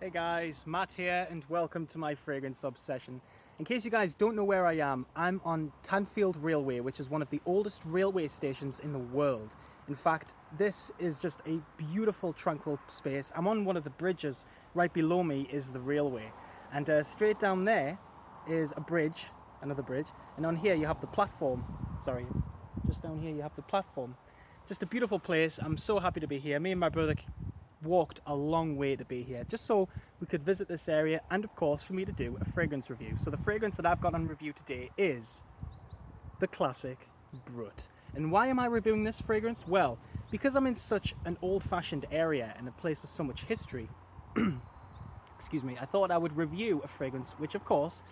Hey guys, Matt here and welcome to my fragrance obsession. In case you guys don't know where I am, I'm on Tanfield Railway, which is one of the oldest railway stations in the world. In fact, this is just a beautiful tranquil space. I'm on one of the bridges. Right below me is the railway, and straight down there is a bridge, another bridge, and on here you have the platform. Sorry, just down here you have the platform. Just a beautiful place. I'm so happy to be here. Me and my brother walked a long way to be here just so we could visit this area and of course for me to do a fragrance review. So the fragrance that I've got on review today is the classic Brut. And why am I reviewing this fragrance? Well, because I'm in such an old-fashioned area and a place with so much history, excuse me, I thought I would review a fragrance which of course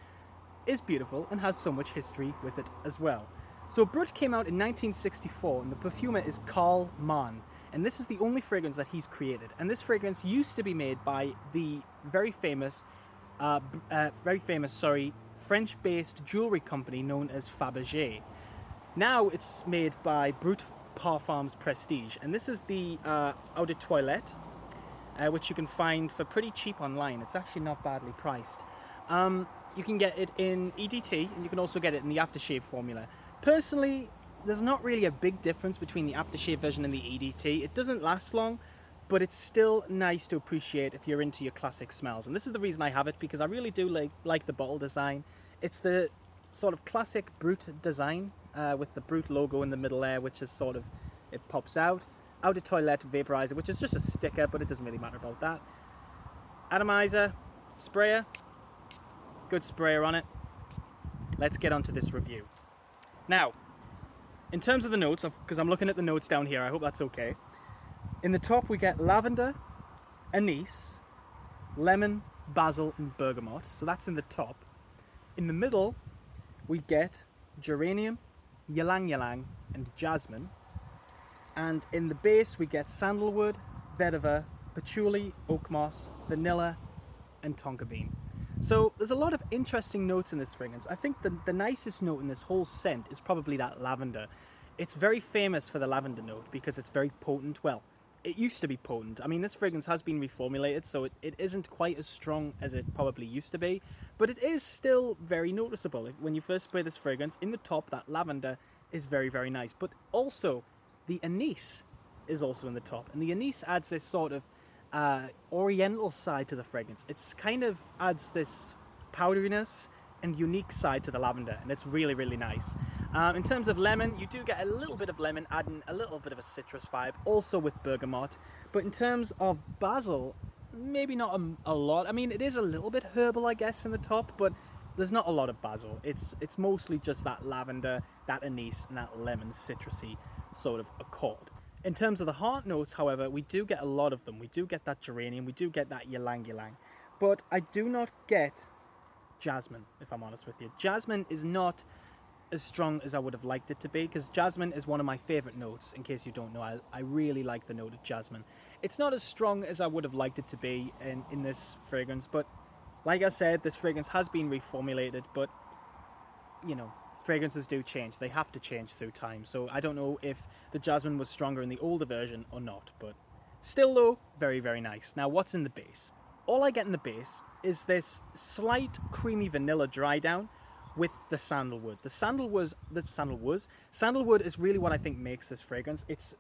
is beautiful and has so much history with it as well. So Brut came out in 1964 and the perfumer is Karl Mann. And this is the only fragrance that he's created. And this fragrance used to be made by the very famous, French-based jewelry company known as Fabergé. Now it's made by Brut Parfums Prestige, and this is the Eau de Toilette, which you can find for pretty cheap online. It's actually not badly priced. You can get it in EDT, and you can also get it in the aftershave formula. Personally, there's not really a big difference between the aftershave version and the EDT. It doesn't last long, but it's still nice to appreciate if you're into your classic smells. And this is the reason I have it, because I really do like the bottle design. It's the sort of classic Brut design with the Brut logo in the middle there, which is sort of, it pops out. Eau de Toilette vaporizer, which is just a sticker, but it doesn't really matter about that. Atomizer, sprayer, good sprayer on it. Let's get onto this review. Now, in terms of the notes, because I'm looking at the notes down here, I hope that's okay. In the top we get lavender, anise, lemon, basil and bergamot. So that's in the top. In the middle we get geranium, ylang ylang and jasmine. And in the base we get sandalwood, vetiver, patchouli, oak moss, vanilla and tonka bean. So there's a lot of interesting notes in this fragrance. I think the nicest note in this whole scent is probably that lavender. It's very famous for the lavender note because it's very potent. Well, it used to be potent. I mean, this fragrance has been reformulated, so it isn't quite as strong as it probably used to be, but it is still very noticeable. When you first spray this fragrance, in the top, that lavender is very, very nice. But also, the anise is also in the top, and the anise adds this sort of oriental side to the fragrance. It's kind of adds this powderiness and unique side to the lavender, and it's really, really nice. In terms of lemon, you do get a little bit of lemon, adding a little bit of a citrus vibe, also with bergamot. But in terms of basil, maybe not a lot. I mean, it is a little bit herbal, I guess, in the top, but there's not a lot of basil. It's mostly just that lavender, that anise, and that lemon citrusy sort of accord. In terms of the heart notes, however, we do get a lot of them. We do get that geranium, we do get that ylang ylang, but I do not get jasmine, if I'm honest with you. Jasmine is not as strong as I would have liked it to be, because jasmine is one of my favorite notes. In case you don't know, I really like the note of jasmine. It's not as strong as I would have liked it to be in this fragrance, but like I said, this fragrance has been reformulated, but you know, fragrances do change. They have to change through time. So I don't know if the jasmine was stronger in the older version or not, but still though, very, very nice. Now, what's in the base? All I get in the base is this slight creamy vanilla dry down with the sandalwood. Sandalwood is really what I think makes this fragrance. It's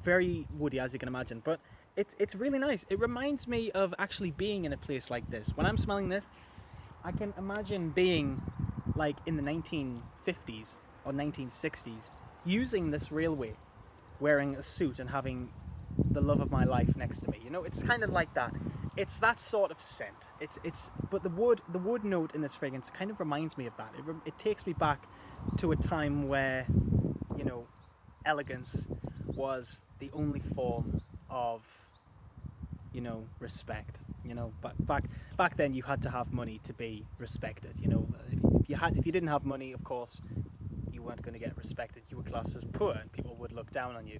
very woody, as you can imagine, but it's really nice. It reminds me of actually being in a place like this. When I'm smelling this, I can imagine being like in the 1950s or 1960s, using this railway, wearing a suit and having the love of my life next to me. You know, it's kind of like that. It's that sort of scent. But the wood note in this fragrance kind of reminds me of that. It takes me back to a time where, you know, elegance was the only form of, you know, respect. You know, back then you had to have money to be respected. You know, if you didn't have money, of course, you weren't going to get respected. You were classed as poor, and people would look down on you.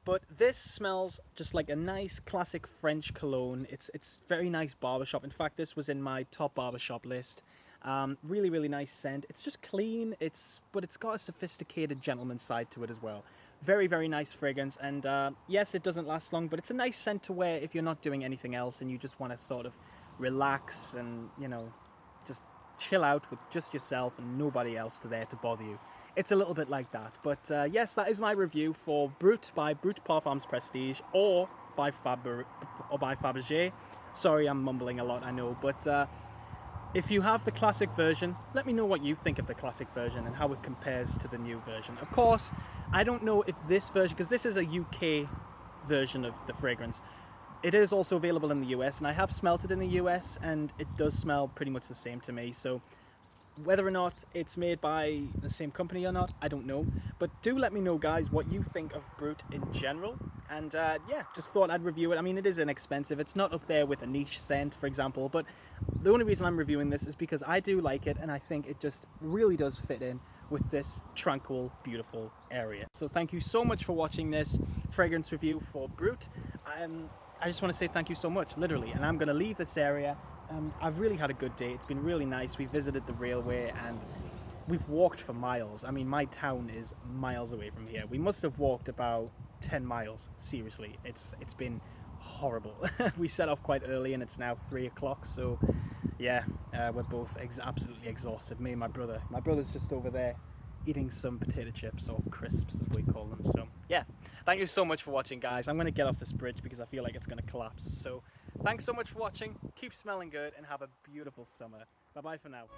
But this smells just like a nice classic French cologne. It's very nice barbershop. In fact, this was in my top barbershop list. Really, really nice scent. It's just clean. But it's got a sophisticated gentleman side to it as well. Very, very nice fragrance, and yes, it doesn't last long, but it's a nice scent to wear if you're not doing anything else and you just want to sort of relax and, you know, just chill out with just yourself and nobody else there to bother you. It's a little bit like that. But yes, that is my review for Brut by Brut Parfums Prestige, or by Fabergé. Sorry, I'm mumbling a lot, I know, but if you have the classic version, let me know what you think of the classic version and how it compares to the new version. Of course, I don't know if this version, because this is a UK version of the fragrance, it is also available in the US, and I have smelt it in the US, and it does smell pretty much the same to me. So whether or not it's made by the same company or not, I don't know. But do let me know, guys, what you think of Brut in general. And yeah, just thought I'd review it. I mean, it is inexpensive. It's not up there with a niche scent, for example. But the only reason I'm reviewing this is because I do like it, and I think it just really does fit in with this tranquil, beautiful area. So thank you so much for watching this fragrance review for Brut. I just want to say thank you so much, literally. And I'm going to leave this area. I've really had a good day. It's been really nice. We visited the railway and we've walked for miles. I mean, my town is miles away from here. We must have walked about 10 miles. Seriously, it's been horrible. We set off quite early and it's now 3 o'clock. So yeah, we're both absolutely exhausted. Me and my brother. My brother's just over there eating some potato chips, or crisps as we call them. So yeah, thank you so much for watching, guys. I'm going to get off this bridge because I feel like it's going to collapse. So thanks so much for watching. Keep smelling good and have a beautiful summer. Bye bye for now.